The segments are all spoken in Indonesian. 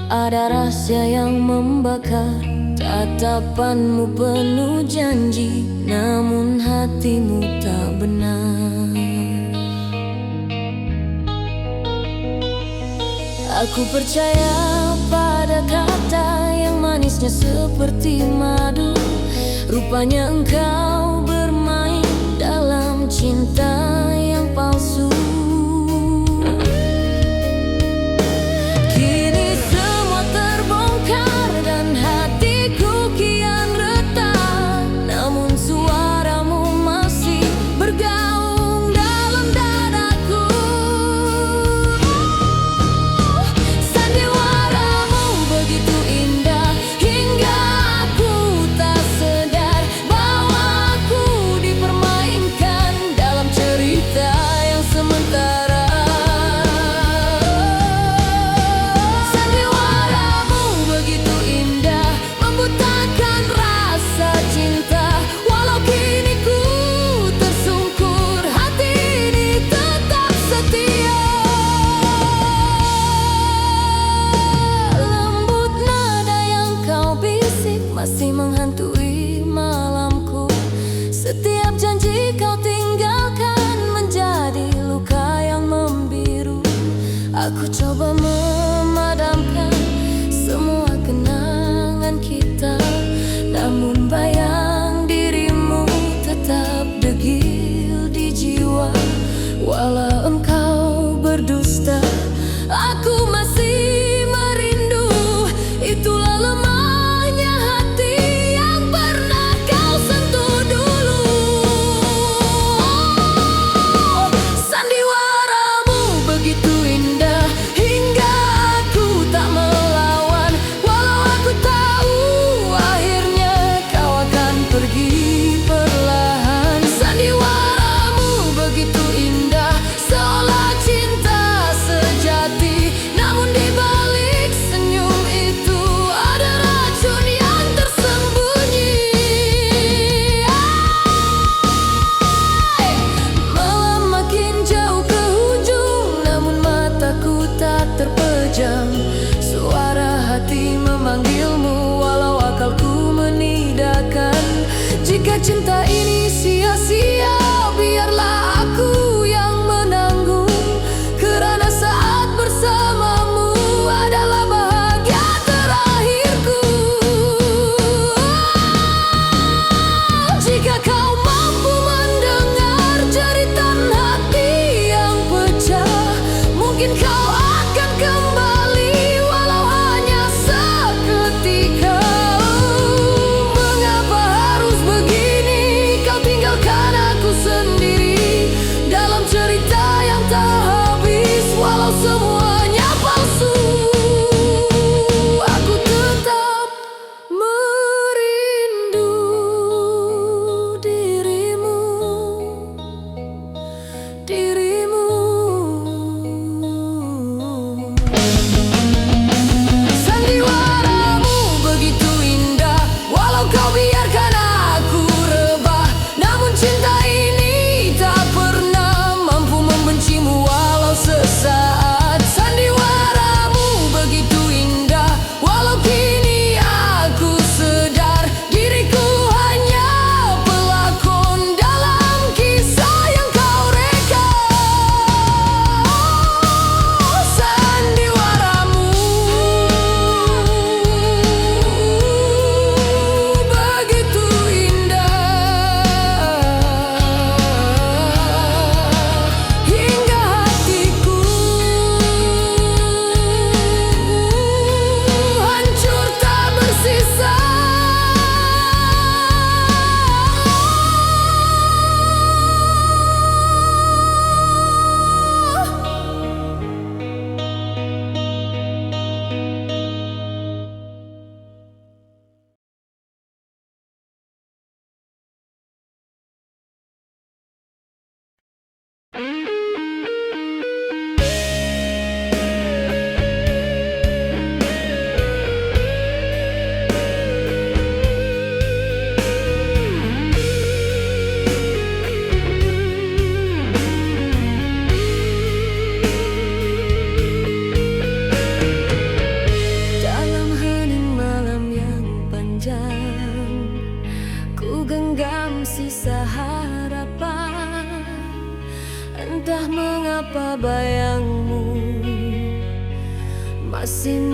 Ada rahasia yang membakar, tatapanmu penuh janji, namun hatimu tak benar. Aku percaya pada kata yang manisnya seperti madu. Rupanya engkau bermain dalam cinta yang palsu. Kini semua terbongkar dan hatiku kian retak, namun suaramu masih bergaung dalam dadaku. Sandiwaramu begitu indah hingga aku tak sadar bahwa aku dipermainkan dalam cerita yang sementara. Sandiwaramu begitu indah membutakan rasa cinta. Walau kini ku tersungkur, hati ini tetap setia. Lembut nada yang kau bisik masih menghantui malamku. Setiap janji kau tinggalkan menjadi luka yang membiru. Aku coba memadamkan semua kenangan kita, namun bayang dirimu tetap degil di jiwa. Walau engkau berdusta, aku masih merindu. Itulah lemahnya hati yang pernah kau sentuh dulu. Sandiwaramu begitu indah hingga aku tak melawan. Walau aku tahu akhirnya kau akan pergi perlahan. Sandiwaramu begitu indah seolah cinta sejati, namun di balik senyum itu ada racun yang tersembunyi. Malam makin jauh ke ujung, namun mataku tak terpejam. Suara hati memanggilmu walau akalku meniadakan. Jika cinta ini sia-sia, biarlah aku yang menanggung. Kerana saat bersamamu adalah bahagia terakhirku. Jika kau mampu mendengar jeritan hati yang pecah, mungkin kau akan kembali walau hanya seketika. Mengapa harus begini?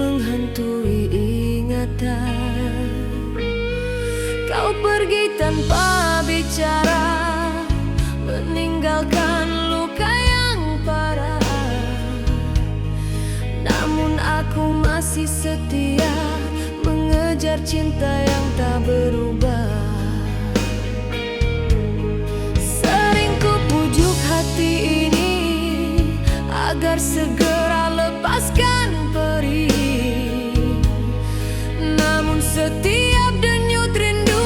menghantui ingatan. Kau pergi tanpa bicara, meninggalkan luka yang parah. Namun aku masih setia, mengejar cinta yang tak berubah. Sering ku pujuk hati ini agar segera lepaskan perih. Namun setiap denyut rindu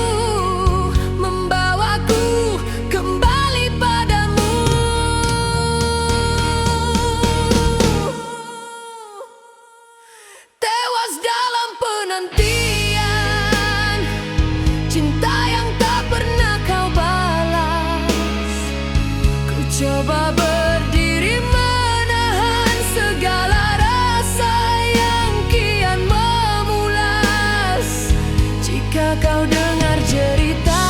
membawaku kembali padamu. Tewas dalam penantian, cinta yang tak pernah kau balas. Ku coba berdiri menahan segala rasa yang kian memulas. Jika kau dengar cerita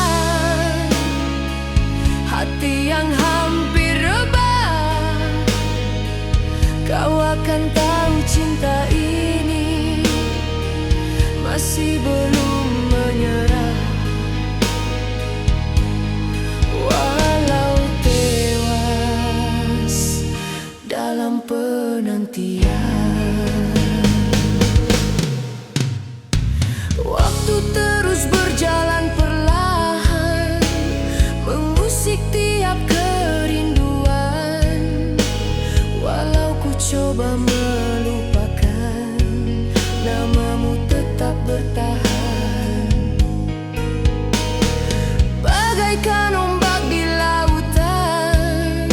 hati yang hampir rebah, kau akan tahu cinta ini masih belum menyerah. Walau tewas dalam penantian, waktu terus berjalan perlahan, mengusik tiap kerinduan. Walau ku coba melupakan, namamu tetap bertahan. Bagaikan ombak di lautan,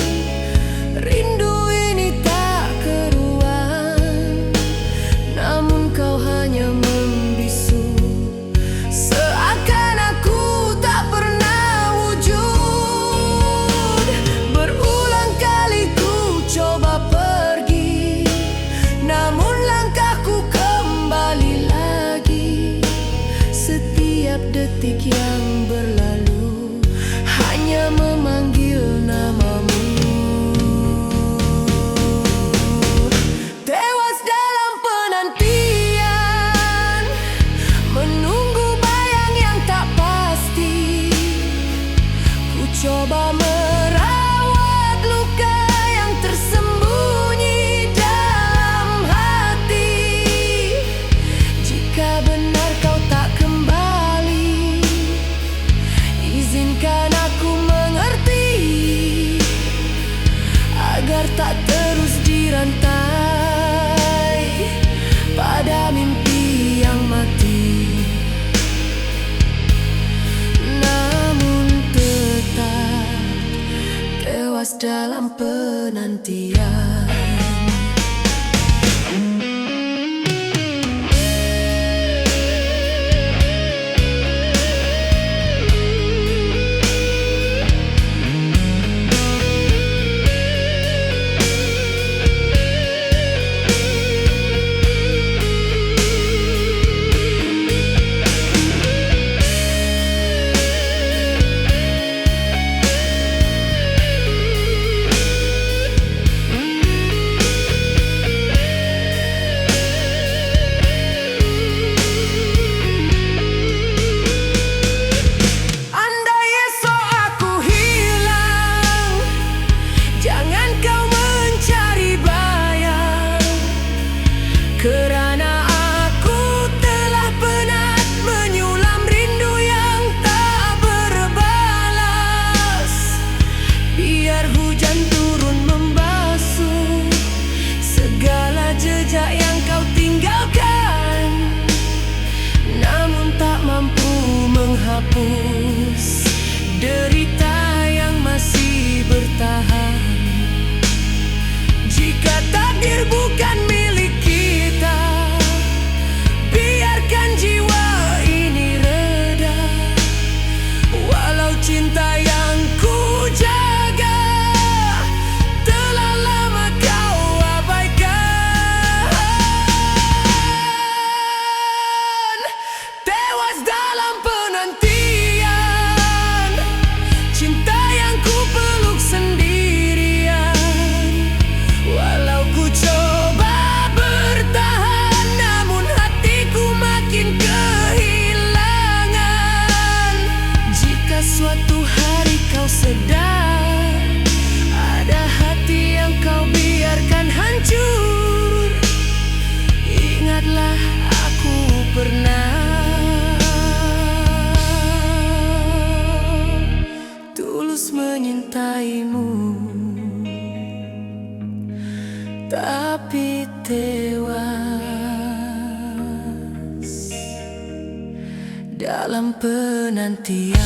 rindu ini tak keruan. Namun kau hanya membisu, seakan aku tak pernah wujud. Berulang kali ku coba pergi, namun langkahku kembali lagi. Setiap detik yang berlalu hanya memanggil namamu. Tewas dalam penantian, menunggu bayang yang tak pasti. Ku coba merawat luka yang tersembunyi dalam hati. Jika benar kau tak kembali, izinkan aku mengerti, agar tak terus dirantai pada mimpi yang mati. Namun tetap tewas dalam penantian. dalam penantian.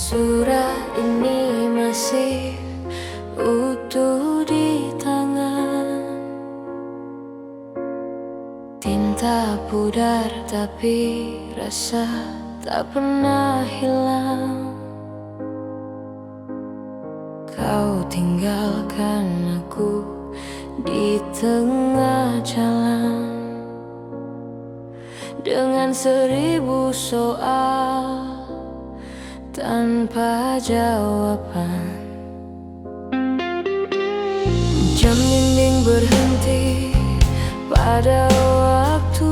Surat ini masih utuh di tangan, tinta pudar tapi rasa tak pernah hilang. Kau tinggalkan aku di tengah jalan dengan 1000 soal tanpa jawaban. Jam dinding berhenti pada waktu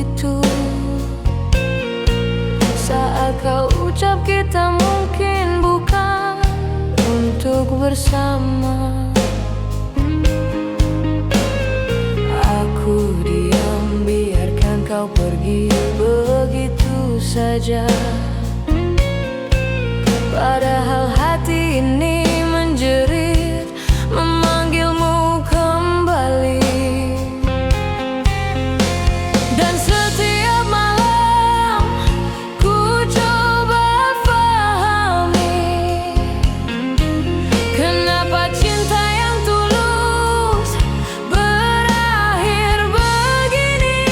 itu, saat kau ucap kita mungkin bukan untuk bersama. Aku diam biarkan kau pergi begitu saja, padahal hati ini menjerit memanggilmu kembali. Dan setiap malam ku coba pahami kenapa cinta yang tulus berakhir begini.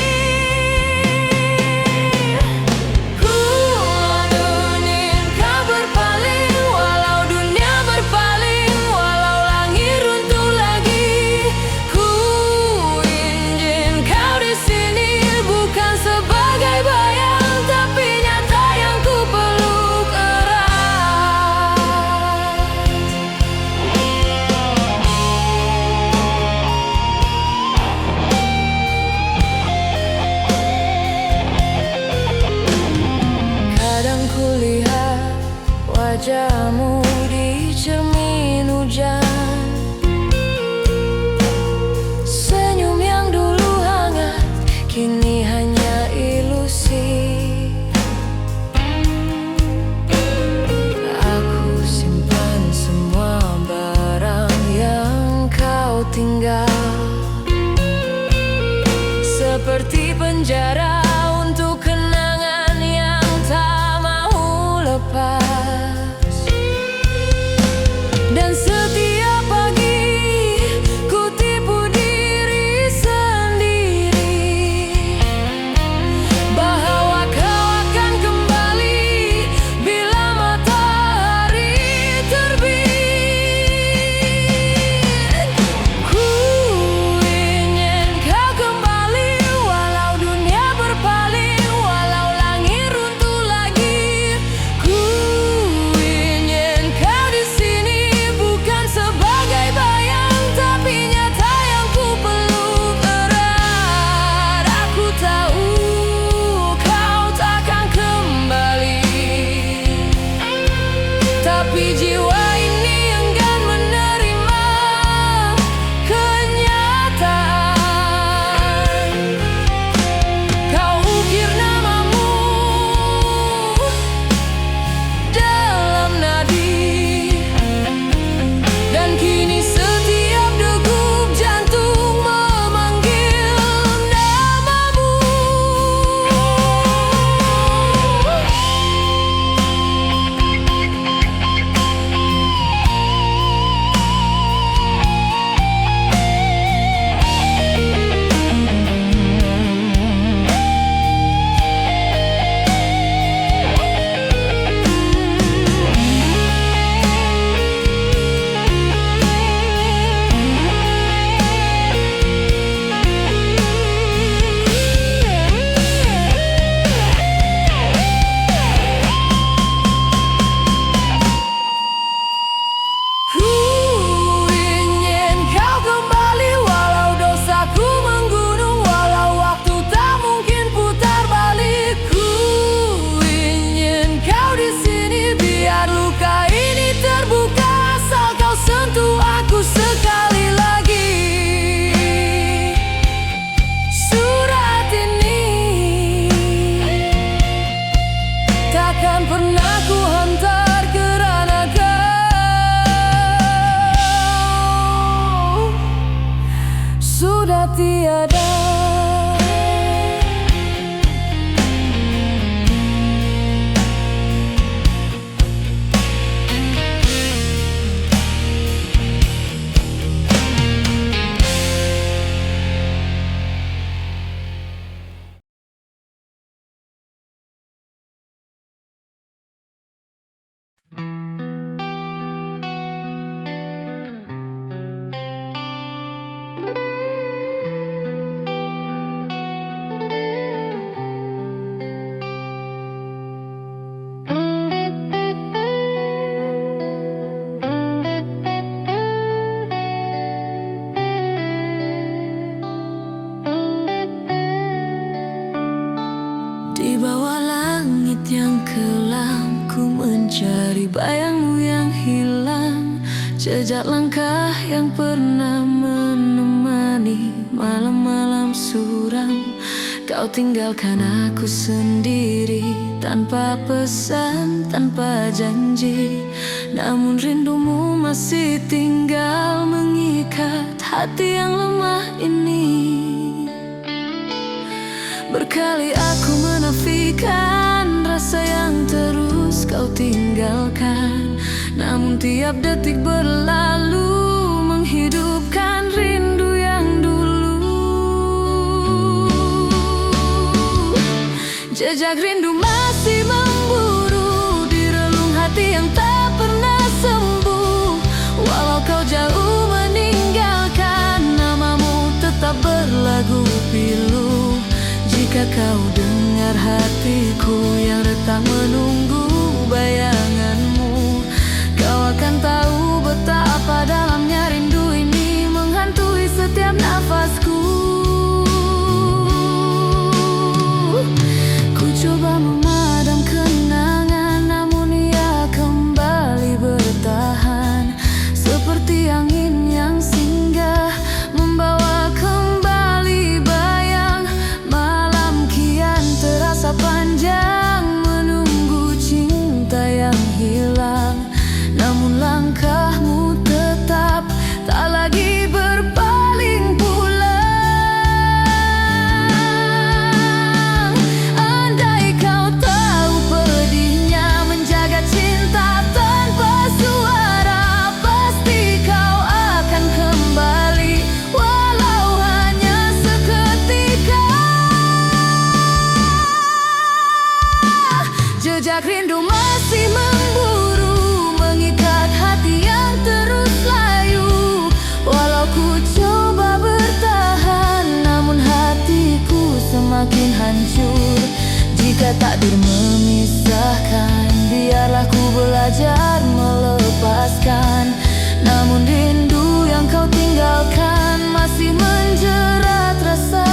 Ku ingin kau berpaling, walau dunia berpaling, walau langit runtuh lagi. Ku ingin kau di sini, bukan sebagai bayang, tapi nyata yang ku peluk erat. Kadang ku lihat wajahmu di cermin hujan, senyum yang dulu hangat kini hanya ilusi. Aku simpan semua barang yang kau tinggal, seperti penjara untuk kenangan yang tak mau lepas. kembali bayangmu yang hilang, jejak langkah yang pernah menemani malam-malam suram. Kau tinggalkan aku sendiri, tanpa pesan, tanpa janji. Namun rindumu masih tinggal mengikat hati yang lemah ini. Berkali aku menafikan rasa yang terus kau tinggalkan, namun tiap detik berlalu menghidupkan rindu yang dulu. Jejak rindu masih memburu di relung hati yang tak pernah sembuh. Walau kau jauh meninggalkan, namamu tetap berlagu pilu. Jika kau dengar hatiku yang retak menunggu bayanganmu, kau akan tahu betapa dalamnya rindu ini menghantui setiap nafasku. Ku coba memadam kenangan, namun ia kembali bertahan, seperti angin yang singgah membawa kembali bayang. Malam kian terasa panjang menunggu cinta yang hilang, namun langkahmu tetap tak lagi berpaling pulang. Andai kau tahu pedihnya menjaga cinta tanpa suara, pasti kau akan kembali walau hanya seketika. Jejak rindu masih memburu, mengikat hati yang terus layu. Walau ku coba bertahan, namun hatiku semakin hancur. Jika takdir memisahkan, biarlah ku belajar melepaskan. Namun rindu yang kau tinggalkan masih menjerat rasa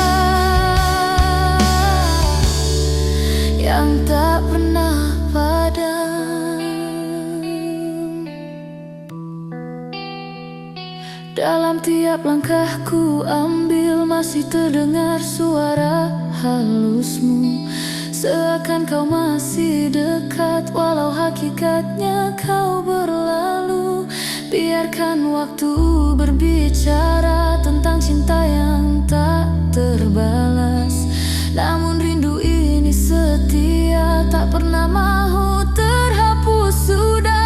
yang tak pernah padam. Dalam tiap langkah ku ambil masih terdengar suara halusmu, seakan kau masih dekat walau hakikatnya kau berlalu. Biarkan waktu berbicara tentang cinta yang tak terbalas, namun rindu ini setia, tak pernah mau terhapus sudah.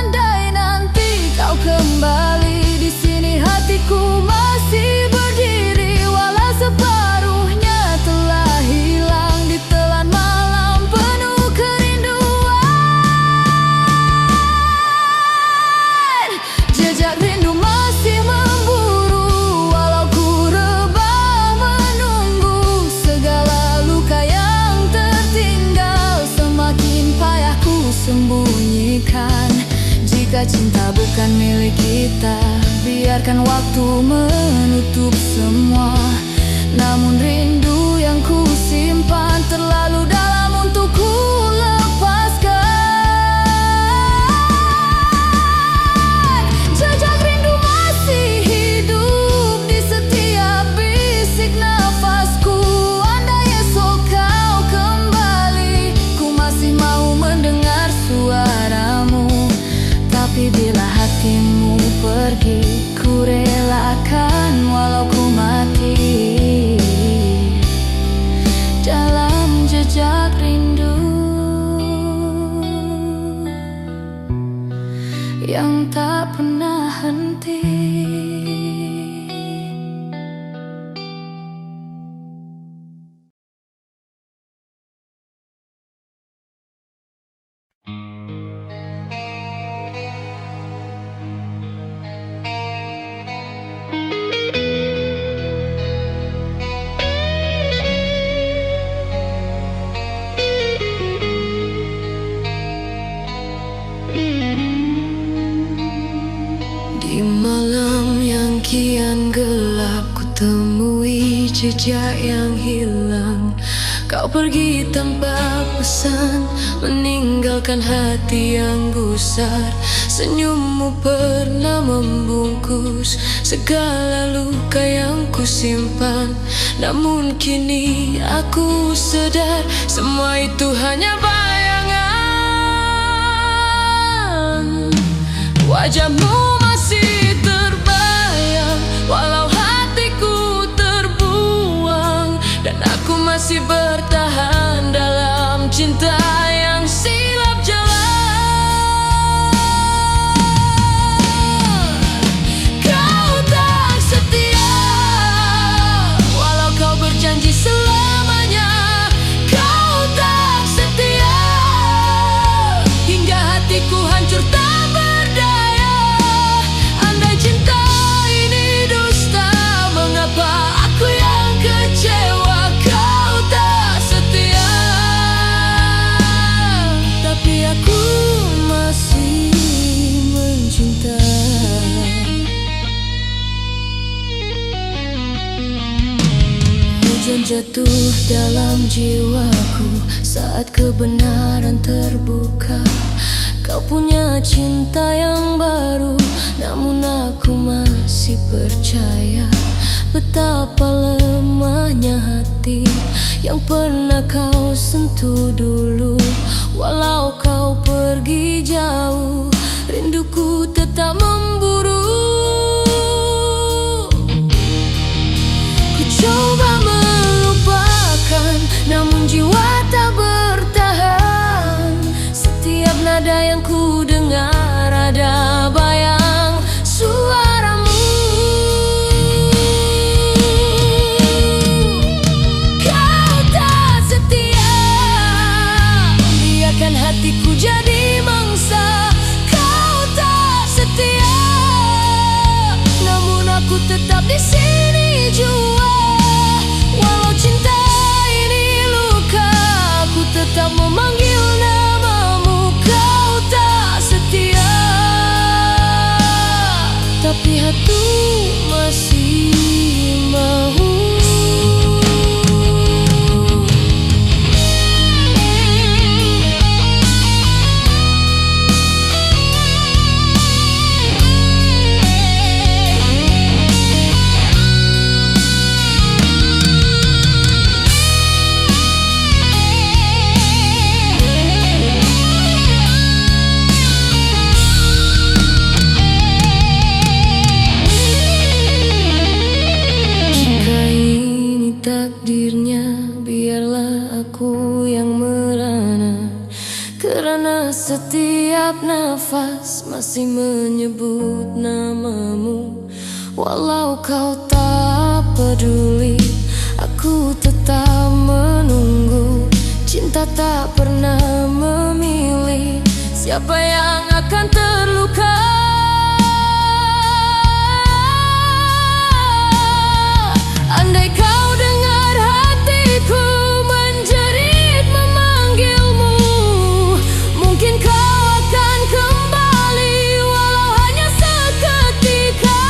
Andai nanti kau kembali, di sini hatiku masih berdiri, walau separuhnya telah hilang ditelan malam penuh kerinduan. Jejak rindu masih memburu, walau ku rebah menunggu. Segala luka yang tertinggal semakin payah ku sembunyikan. Jika cinta bukan milik kita, biarkan waktu menutup semua. Namun rindu yang ku simpan terlalu dalam untuk ku lepaskan. Jejak rindu masih hidup di setiap bisik nafasku. Andai esok kau kembali, ku masih mau mendengar suaramu. Tapi bila hatimu pergi, ku relakan walau ku mati dalam jejak rindu yang tak pernah henti. Di malam yang kian gelap, ku temui jejak yang hilang. Kau pergi tanpa pesan, meninggalkan hati yang gusar. Senyummu pernah membungkus segala luka yang kusimpan. Namun kini aku sadar semua itu hanya bayangan. Wajahmu masih terbayang walau hatiku terbuang, dan aku masih bertahan dalam cinta yang silap jalan. Kau tak setia walau kau berjanji selamanya. Kau tak setia hingga hatiku hancur tak berdaya. Andai cinta ini dusta, mengapa aku yang kecewa? Kau tak setia, tapi aku masih mencinta. Hujan jatuh dalam jiwaku saat kebenaran terbuka. Kau punya cinta yang baru, namun aku masih percaya betapa lemahnya hati yang pernah kau sentuh dulu. Walau kau pergi jauh, rinduku tetap memburu. Ku coba melupakan, namun jiwa tak bertahan. Setiap nada yang ku dengar ada bayang suaramu. Kau tak setia, biarkan hatiku jadi mangsa. Kau tak setia, namun aku tetap di sini jua. Walau cinta ini luka, aku tetap memanggil namamu. Kau tak setia, tapi hati masih mau. Takdirnya biarlah aku yang merana, kerana setiap nafas masih menyebut namamu. Walau kau tak peduli, aku tetap menunggu. Cinta tak pernah memilih siapa yang akan terluka. Andai kau dengar hatiku menjerit memanggilmu, mungkin kau akan kembali walau hanya seketika.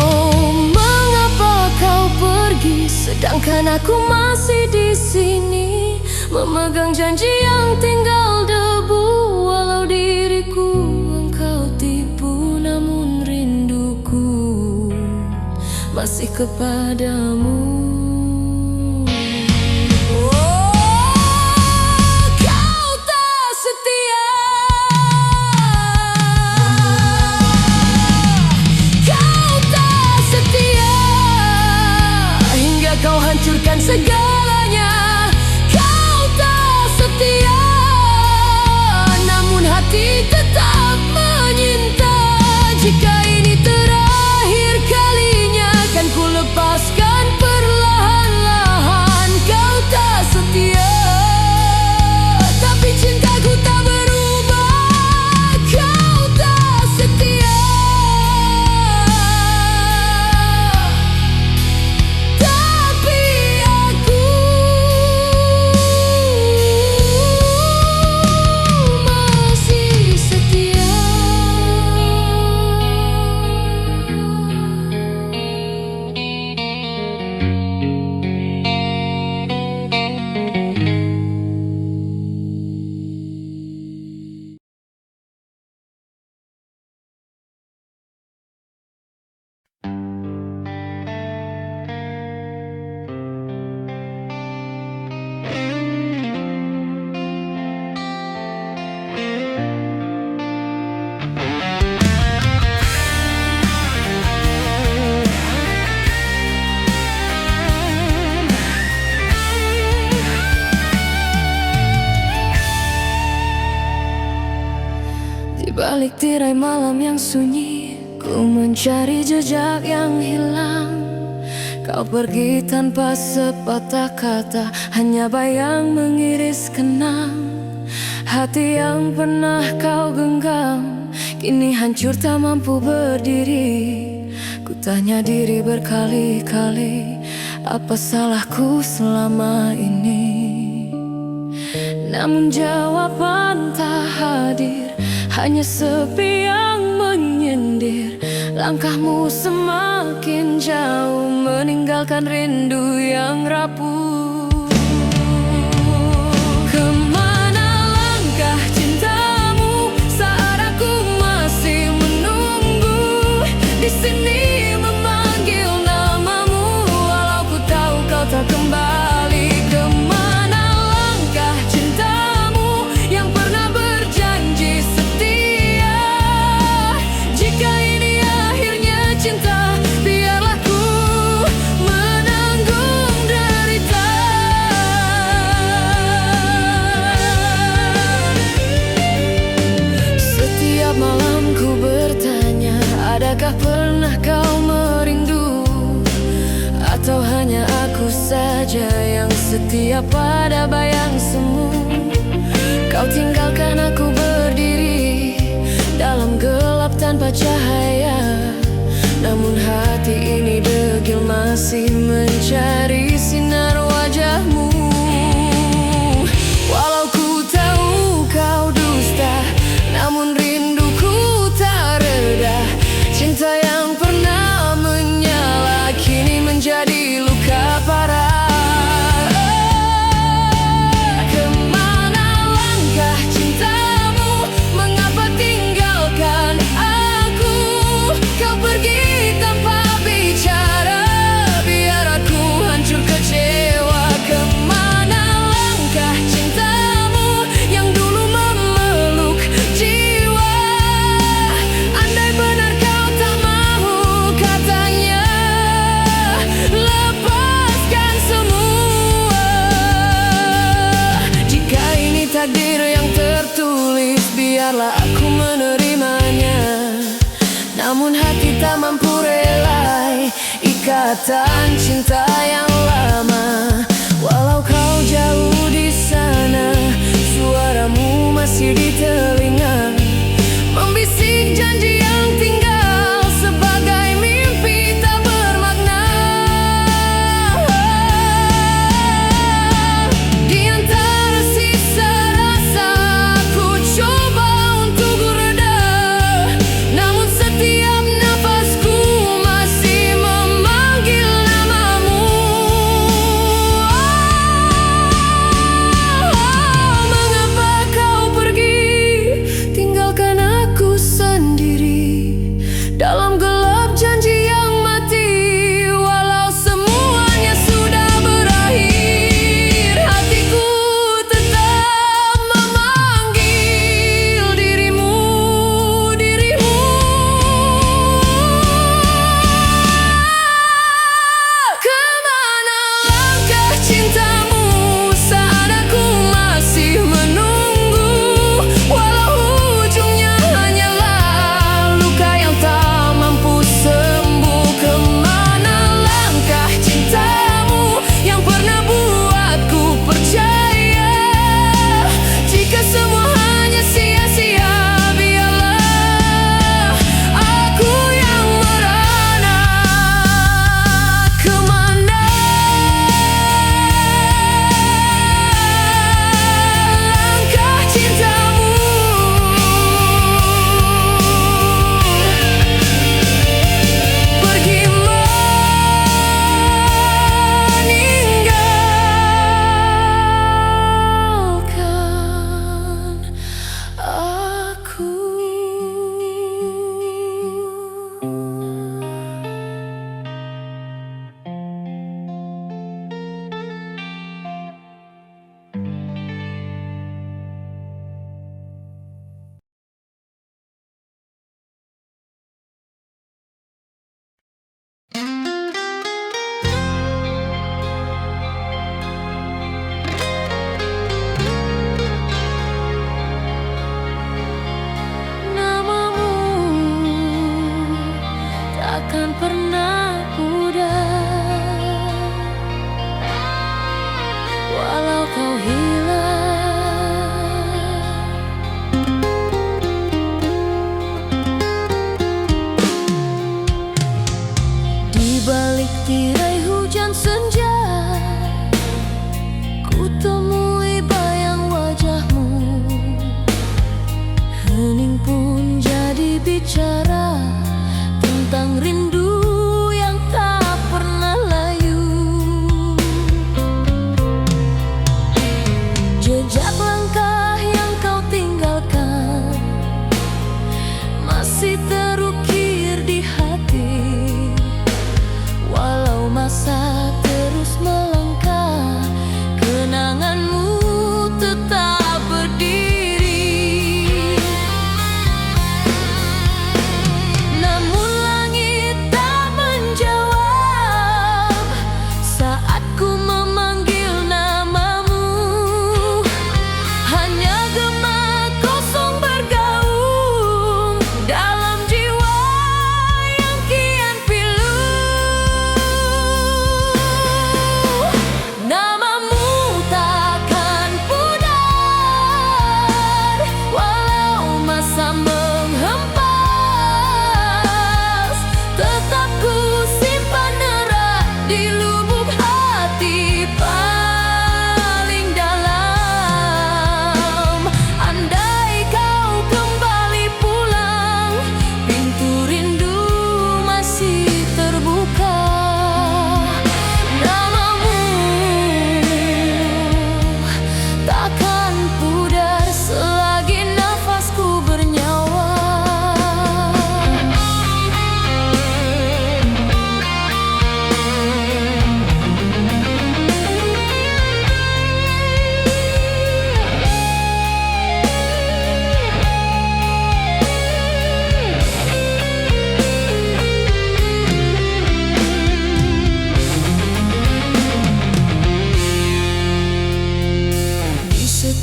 Oh, mengapa kau pergi sedangkan aku masih di sini, memegang janji yang tinggal debu. Walau diriku engkau tipu, namun rinduku masih kepadamu. Oh, kau tak setia, kau tak setia hingga kau hancurkan segalanya. Kau tak setia, namun hati tetap menyinta. Jika ini terakhir kalinya, kan ku lepaskan perlahan. balik tirai malam yang sunyi, ku mencari jejak yang hilang. Kau pergi tanpa sepatah kata, hanya bayang mengiris kenang. Hati yang pernah kau genggam kini hancur tak mampu berdiri. Ku tanya diri berkali-kali, apa salahku selama ini? Namun jawaban tak hadir, hanya sepi yang menyindir. Langkahmu semakin jauh, meninggalkan rindu yang rapuh. Kemana langkah cintamu saat aku masih menunggu? Di sini memanggil namamu, walau ku tahu kau tak kembali. Kemana langkah cintamu yang pernah berjanji setia? Jika ini akhirnya cinta, biarlah ku menanggung derita. Setiap malam ku bertanya, adakah pernah kau merindu? Atau hanya aku saja yang setia pada bayang semu? Kau tinggalkan aku berdiri dalam gelap tanpa cahaya. Namun hati ini degil masih mencari sinar wajahmu. Walau ku tahu kau dusta, namun rinduku tak reda. Cinta yang pernah menyala kini menjadi luka parah. Kemana langkah cintamu? Mengapa tinggalkan aku? Kau pergi tanpa bicara, biar aku hancur kecewa. Kemana langkah cintamu yang dulu memeluk jiwa? Andai benar kau tak mahu, katanya lepaskan semua. Jika ini takdir yang tertulis, biarlah aku menerimanya. Namun hati tak mampu relai ikatan cinta yang lama. Walau kau jauh di sana, suaramu masih di telinga, membisik janji yang tinggal sebagai mimpi tak bermakna. Di antara sisa rasa, ku coba untuk reda. Namun setiap nafasku masih memanggil namamu.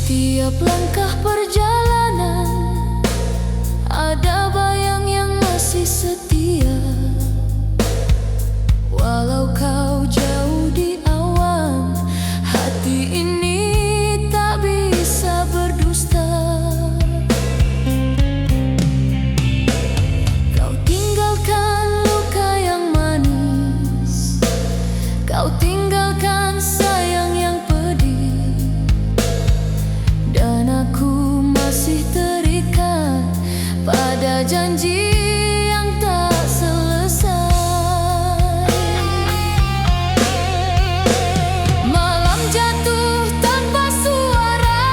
Setiap langkah perjalanan ada bayang yang masih setia. Walau kau jauh di awan, hati ini tak bisa berdusta. Kau tinggalkan luka yang manis, kau tinggalkan sayang yang pedih, dan aku masih terikat pada janji yang tak selesai. Malam jatuh tanpa suara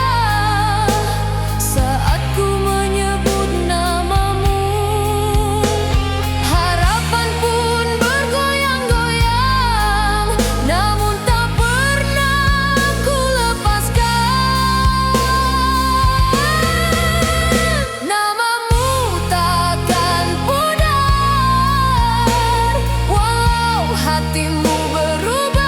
saat ku menyebut namamu. Harapan pun bergoyang-goyang, namun tak pernah ku lepaskan. Namamu takkan pudar, walau hatimu berubah.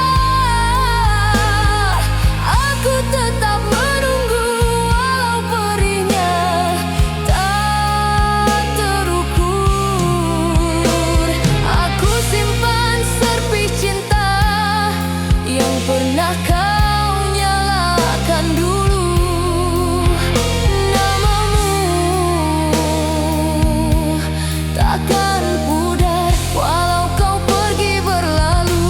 Aku tetap menunggu, walau perihnya tak terukur. Aku simpan serpi cinta yang pernah kau nyalakan dulu. Namamu takkan pudar, walau kau pergi berlalu.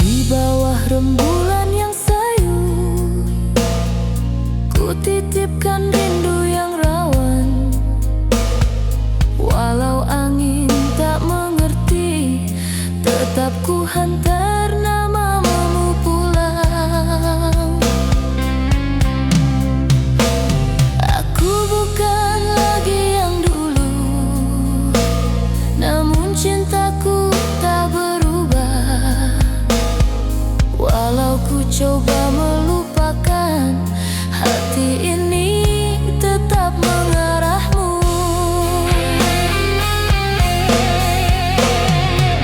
Di bawah rembulan yang sayu, ku titipkan rindu yang rawan. Walau angin tak mengerti, tetap ku hantar namamu pulang. Aku bukan lagi yang dulu, namun cintaku tak berubah. Walau ku coba melupakan, hati ini tetap mengarahmu.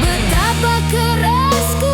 Betapa keras ku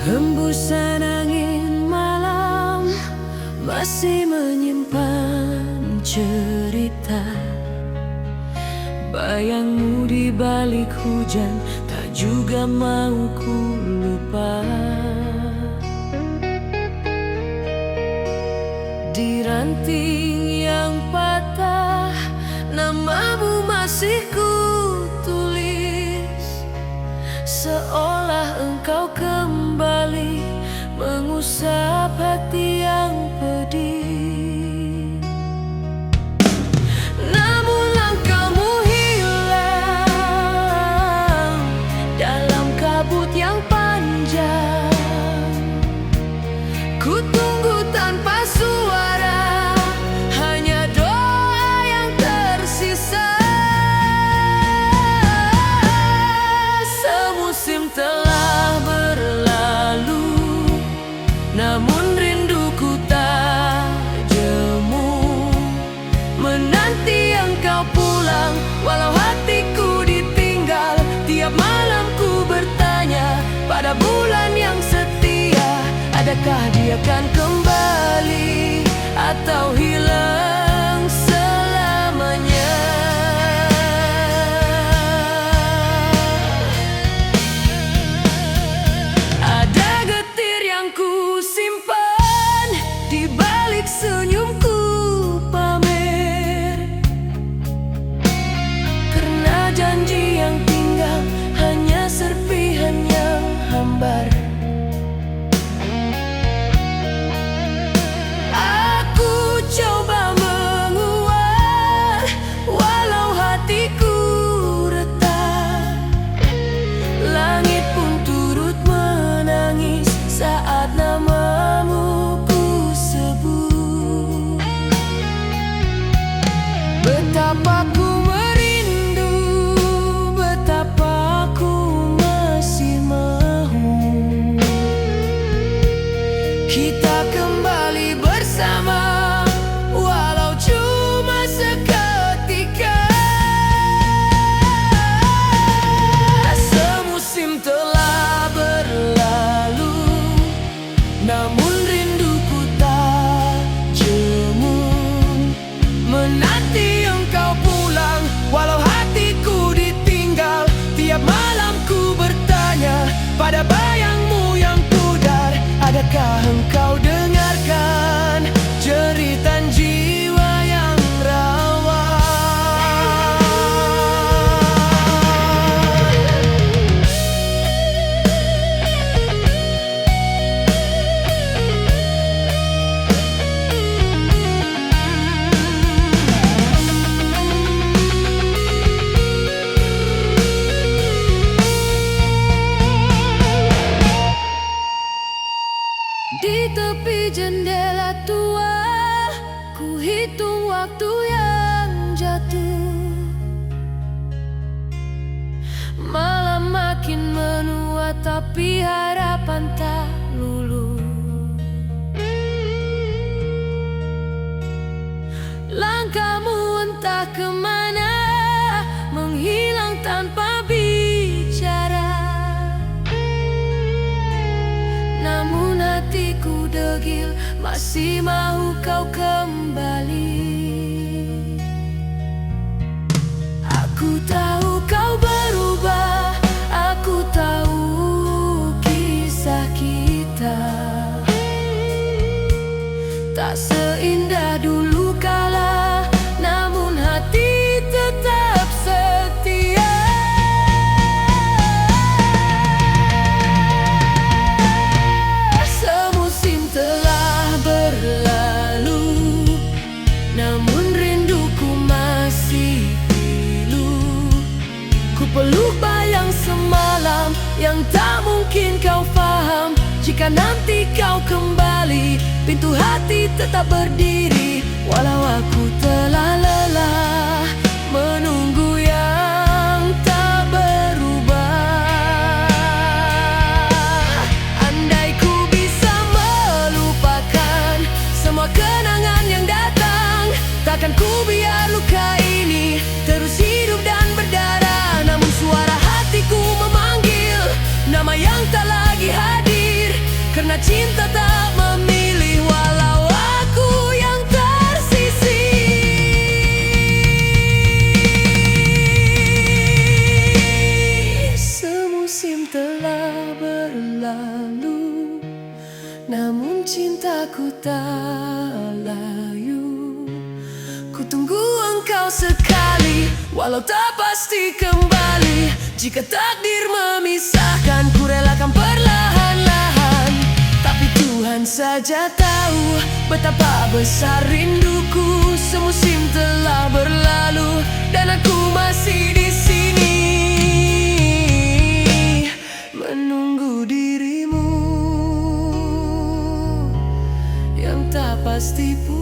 Hembusan angin malam masih menyimpan cerita. Bayangmu di balik hujan tak juga mau ku lupa. Di ranting yang patah namamu masih ku tulis, seolah engkau kembali mengusap hati yang pedih. Namun langkahmu hilang dalam kabut yang panjang. Ku tunggu tanpa suara, hanya doa yang tersisa. Semusim telah berlalu, namun rinduku tak jemu. Menanti engkau pulang, walau hatiku ditinggal. Tiap malam ku bertanya pada bulan yang setia, adakah dia akan kembali atau hilang selamanya? Ada getir yang ku simpan di balik senyumku pamer, karena janji yang tinggal hanya serpihan yang hambar. Aku coba menguat walau hatiku retak. Langit pun turut menangis saat namamu ku sebut. Betapa ku merindu, betapa ku masih mahu kita kembali bersama, walau cuma seketika. Semusim telah berlalu, namun rinduku tak jemu. Menanti engkau pulang, walau hatiku ditinggal. Tiap malam ku bertanya pada bayangmu yang pudar, adakah engkau dengarkan jeritan jiwa yang rawan? Di tepi jendela tua, ku hitung waktu yang jatuh. Malam makin menua, tapi harapan tak luluh. Langkahmu entah kemana, menghilang tanpa bicara. Namun hatiku degil, masih mau kau kembali. Aku tahu kau berubah, aku tahu kisah kita tak seindah dulu kala, namun hati tetap setia. Semusim telah berlalu, namun rinduku masih pilu. Ku peluk bayang semalam yang tak mungkin kau faham. Jika nanti kau kembali, pintu hati tetap berdiri, walau aku telah lelah menunggu yang tak berubah. Andai ku bisa melupakan semua kenangan yang datang, takkan ku biar luka ini terus hidup dan berdarah. Namun suara hatiku memanggil nama yang tak lagi hadir, cinta tak memilih, walau aku yang tersisih. Semusim telah berlalu, namun cintaku tak layu. Ku tunggu engkau sekali, walau tak pasti kembali. Jika takdir memisahkan, ku relakan perlahan-lahan. Tapi Tuhan saja tahu betapa besar rinduku. Semusim telah berlalu dan aku masih di sini menunggu dirimu yang tak pasti pun.